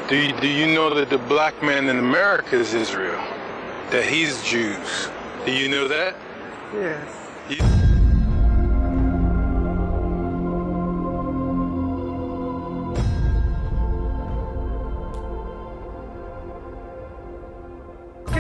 Do you know that the black man in America is Israel? That he's Jews? Do you know that? Yes.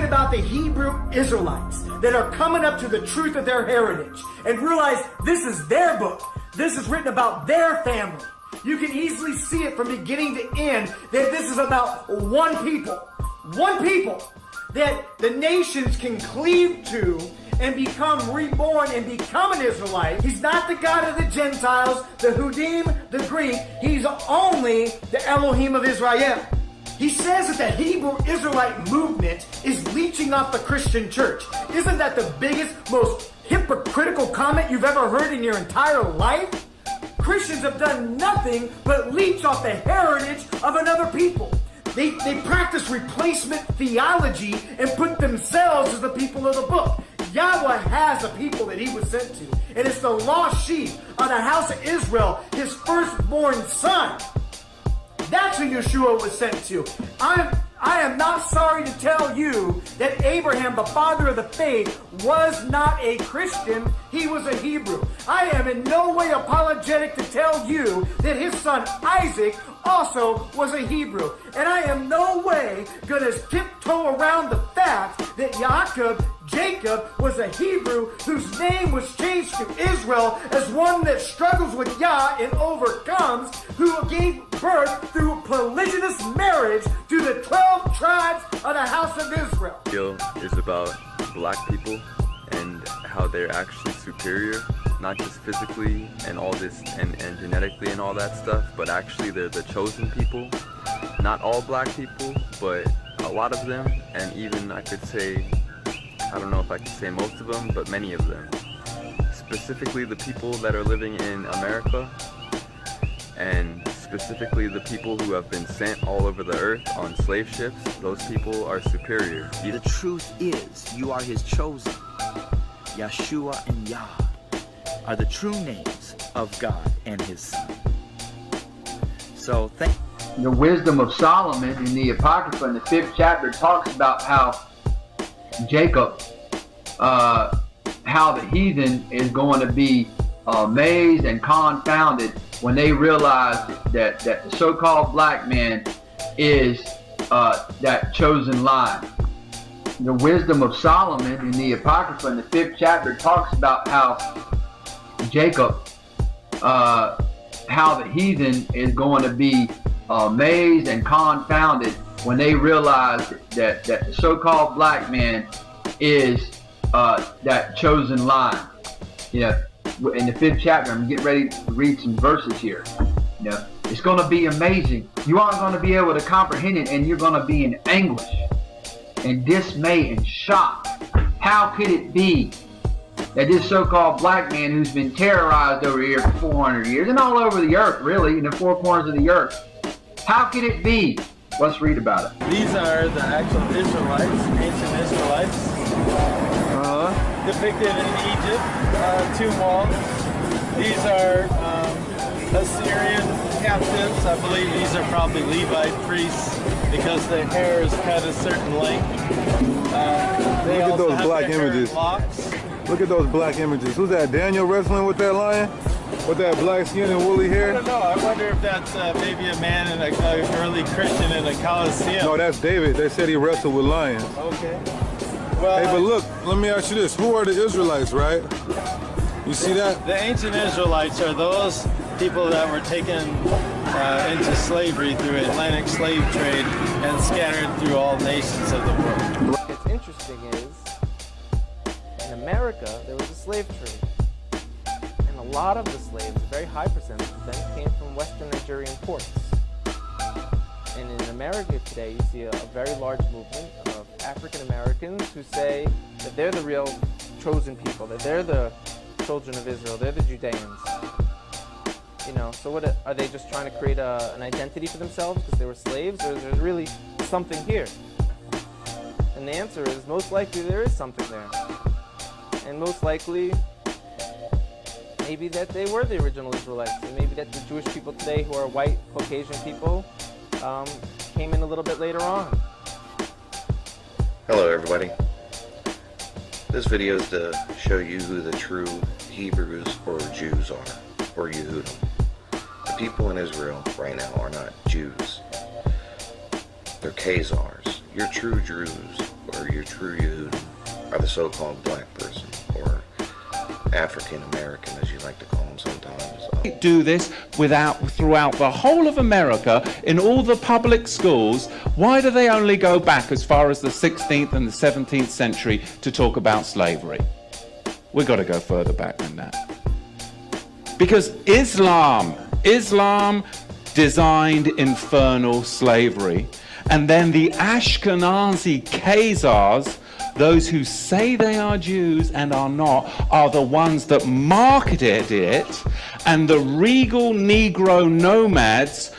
About the Hebrew Israelites that are coming up to the truth of their heritage and realize this is their book. This is written about their family. You can easily see it from beginning to end that this is about one people that the nations can cleave to and become reborn and become an Israelite. He's not the God of the Gentiles, the Hudim, the Greek. He's only the Elohim of Israel. He says that the Hebrew Israelite movement is leeching off the Christian church. Isn't that the biggest, most hypocritical comment you've ever heard in your entire life? Christians have done nothing but leech off the heritage of another people. They practice replacement theology and put themselves as the people of the book. Yahweh has a people that he was sent to, and it's the lost sheep of the house of Israel, his firstborn son. That's who Yeshua was sent to. I am not sorry to tell you that Abraham, the father of the faith, was not a Christian. He was a Hebrew. I am in no way apologetic to tell you that his son Isaac also was a Hebrew. And I am no way going to tiptoe around the fact that Jacob was a Hebrew whose name was changed to Israel as one that struggles with Yah and overcomes, who gave birth through polygynous marriage to the 12 tribes of the house of Israel. Is about black people and how they're actually superior, not just physically and all this and genetically and all that stuff, but actually they're the chosen people. Not all black people, but a lot of them, and even I could say, I don't know if I could say most of them, but many of them. Specifically the people that are living in America, and specifically the people who have been sent all over the earth on slave ships. Those people are superior. The truth is, you are his chosen. Yeshua and Yah are the true names of God and his son. So the wisdom of Solomon in the Apocrypha in the 5th chapter talks about how Jacob, how the heathen is going to be amazed and confounded when they realize that the so-called black man is that chosen line. The wisdom of Solomon in the Apocrypha in the 5th chapter talks about how Jacob, how the heathen is going to be amazed and confounded when they realize that the so-called black man is that chosen line. You know, in the 5th chapter, I'm getting ready to read some verses here. You know, it's going to be amazing. You aren't going to be able to comprehend it, and you're going to be in anguish and dismay and shock. How could it be that this so-called black man who's been terrorized over here for 400 years and all over the earth, really, in the four corners of the earth, how could it be? Let's read about it. These are the actual Israelites, ancient Israelites, depicted in Egypt, tomb walls. These are Assyrian captives. I believe these are probably Levite priests because their hair is cut a certain length. They Look at those black images. Locks. Look at those black images. Who's that? Daniel wrestling with that lion? With that black skin and woolly hair? I don't know. I wonder if that's maybe a man in an early Christian in a Colosseum. No, that's David. They said he wrestled with lions. Okay. Well, hey, but look, let me ask you this. Who are the Israelites, right? You see that? The ancient Israelites are those people that were taken into slavery through Atlantic slave trade and scattered through all nations of the world. What's interesting is, in America, there was a slave trade. And a lot of the slaves, a very high percentage of them, came from Western Nigerian ports. And in America today, you see a very large movement of African Americans who say that they're the real chosen people, that they're the children of Israel, they're the Judeans. You know, so what are they just trying to create an identity for themselves because they were slaves, or is there really something here? And the answer is most likely there is something there. And most likely maybe that they were the original Israelites, and maybe that the Jewish people today who are white, Caucasian people came in a little bit later on. Hello everybody. This video is to show you who the true Hebrews or Jews are, or Yehudim. The people in Israel right now are not Jews. They're Khazars. Your true Jews, or your true Yehudim, are the so-called black person, or African American as you like to call them sometimes. Do this throughout the whole of America in all the public schools. Why do they only go back as far as the 16th and the 17th century to talk about slavery? We've got to go further back than that. Because Islam designed infernal slavery, and then the Ashkenazi Khazars, those who say they are Jews and are not, are the ones that marketed it, and the regal Negro nomads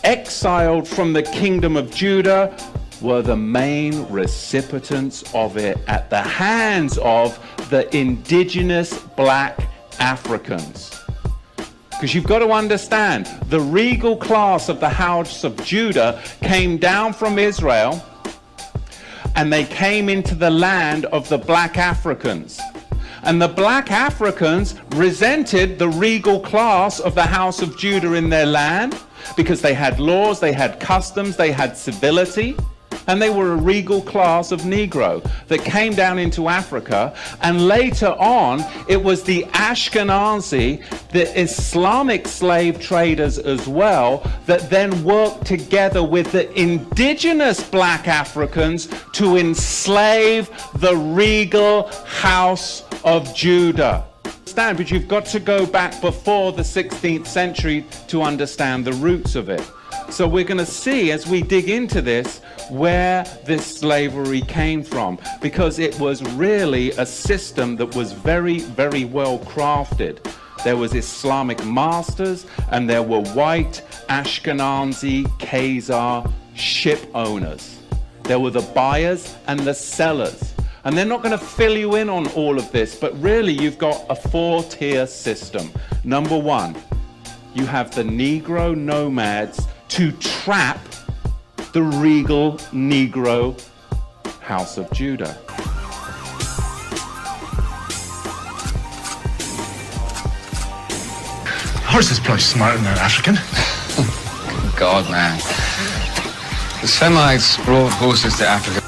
exiled from the kingdom of Judah were the main recipients of it at the hands of the indigenous black Africans. Because you've got to understand, the regal class of the house of Judah came down from Israel, and they came into the land of the black Africans. And the black Africans resented the regal class of the house of Judah in their land because they had laws, they had customs, they had civility, and they were a regal class of Negro that came down into Africa. And later on, it was the Ashkenazi, the Islamic slave traders as well, that then worked together with the indigenous black Africans to enslave the regal house of Judah. But you've got to go back before the 16th century to understand the roots of it. So we're going to see, as we dig into this, where this slavery came from, because it was really a system that was very, very well crafted. There was Islamic masters, and there were white Ashkenazi Khazar ship owners. There were the buyers and the sellers. And they're not going to fill you in on all of this, but really you've got a 4-tier system. Number one, you have the Negro nomads to trap the regal Negro house of Judah. How's this place smarter than African? God, man. The Semites brought horses to Africa.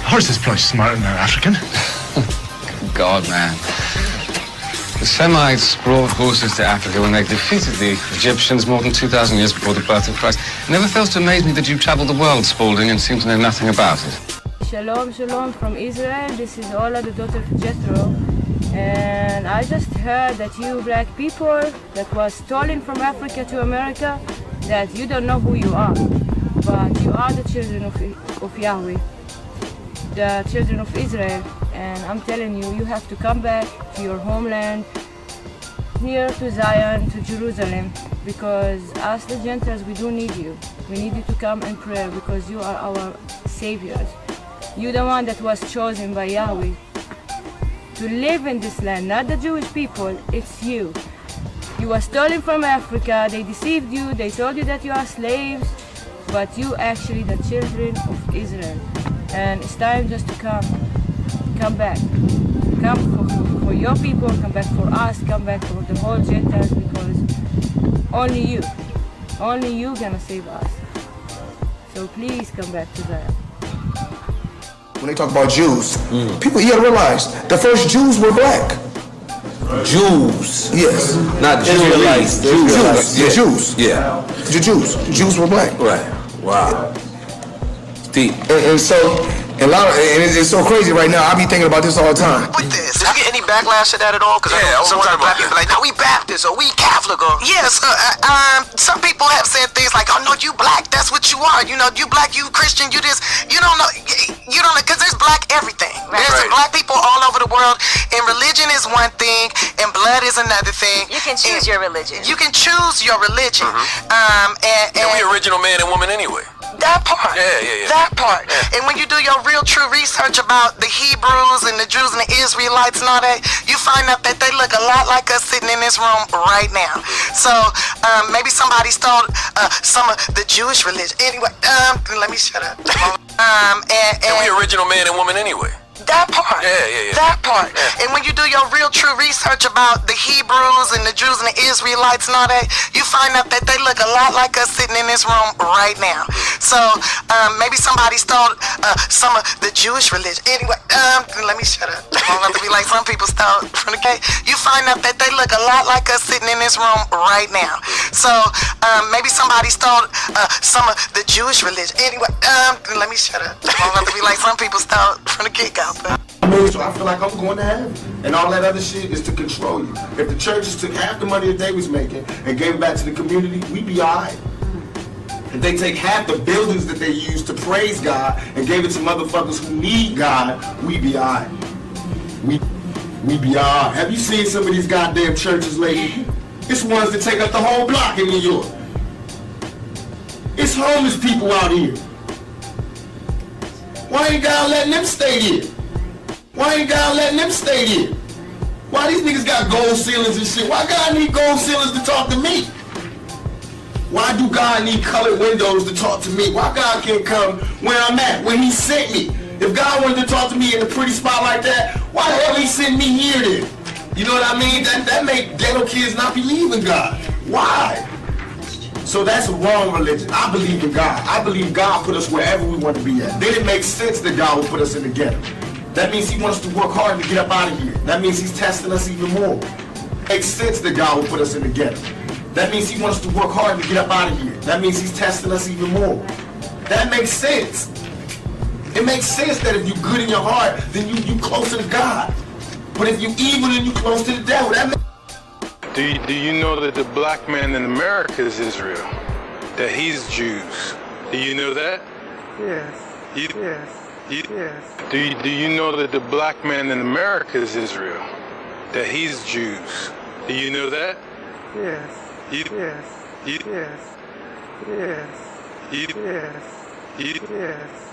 How's this place smarter than African? God, man. The Semites brought horses to Africa when they defeated the Egyptians more than 2,000 years before the birth of Christ. It never fails to amaze me that you traveled the world, Spalding, and seem to know nothing about it. Shalom, shalom from Israel. This is Ola, the daughter of Jethro. And I just heard that you black people that was stolen from Africa to America, that you don't know who you are. But you are the children of Yahweh, the children of Israel. And I'm telling you, you have to come back to your homeland, here to Zion, to Jerusalem, because us the Gentiles, we do need you. We need you to come and pray, because you are our saviors. You're the one that was chosen by Yahweh to live in this land, not the Jewish people, it's you. You were stolen from Africa, they deceived you, they told you that you are slaves, but you actually the children of Israel. And it's time just to come back. Come for your people, come back for us, come back for the whole Gentiles, because only you gonna save us. So please come back to Zion. When they talk about Jews, people, you gotta realize, the first Jews were black. Jews. Yes. Not Israelites. Jews. Yeah. Jews. Yeah. The Jews. Jews were black. Right. Wow. Deep. And so, it's so crazy right now. I be thinking about this all the time. With this, did you get any backlash to that at all? Because sometimes black people be like, no, we Baptist or we Catholic or yes. Some people have said things like, oh no, you black, that's what you are. You know, you black, you Christian, you this. You don't know, because there's black everything. There's black people all over the world, and religion is one thing, and blood is another thing. You can choose your religion. You can choose your religion. And we original man and woman anyway. That part. That part. And when you do your real true research about the Hebrews and the Jews and the Israelites and all that, you find out that they look a lot like us sitting in this room right now. So maybe somebody stole some of the Jewish religion. Anyway, let me shut up. And we original man and woman anyway. That part. That part. And when you do your real true research about the Hebrews and the Jews and the Israelites and all that, you find out that they look a lot like us sitting in this room right now. So maybe somebody stole some of the Jewish religion. Anyway, let me shut up. I don't have to be like some people stole from the cake. You find out that they look a lot like us sitting in this room right now. So maybe somebody stole some of the Jewish religion. Anyway, let me shut up. I don't have to be like some people stole from the cake out. So I feel like I'm going to heaven. And all that other shit is to control you. If the churches took half the money that they was making and gave it back to the community, we'd be alright. If they take half the buildings that they use to praise God and gave it to motherfuckers who need God, we'd be alright. We'd be alright. Have you seen some of these goddamn churches lately? It's ones that take up the whole block in New York. It's homeless people out here. Why ain't God letting them stay here? Why ain't God letting them stay here? Why these niggas got gold ceilings and shit? Why God need gold ceilings to talk to me? Why do God need colored windows to talk to me? Why God can't come where I'm at, where he sent me? If God wanted to talk to me in a pretty spot like that, why the hell he sent me here then? You know what I mean? That make ghetto kids not believe in God. Why? So that's a wrong religion. I believe in God. I believe God put us wherever we want to be at. Then it makes sense that God will put us in the ghetto. That means he wants us to work hard to get up out of here. That means he's testing us even more. It makes sense that God will put us in the ghetto. That means he wants us to work hard to get up out of here. That means he's testing us even more. That makes sense. It makes sense that if you're good in your heart, then you closer to God. But if you're evil, then you're close to the devil. That Do you know that the black man in America is Israel? That he's Jews? Do you know that? Yes. Yes. Do you know that the black man in America is Israel? That he's Jews? Do you know that? Yes. Yes.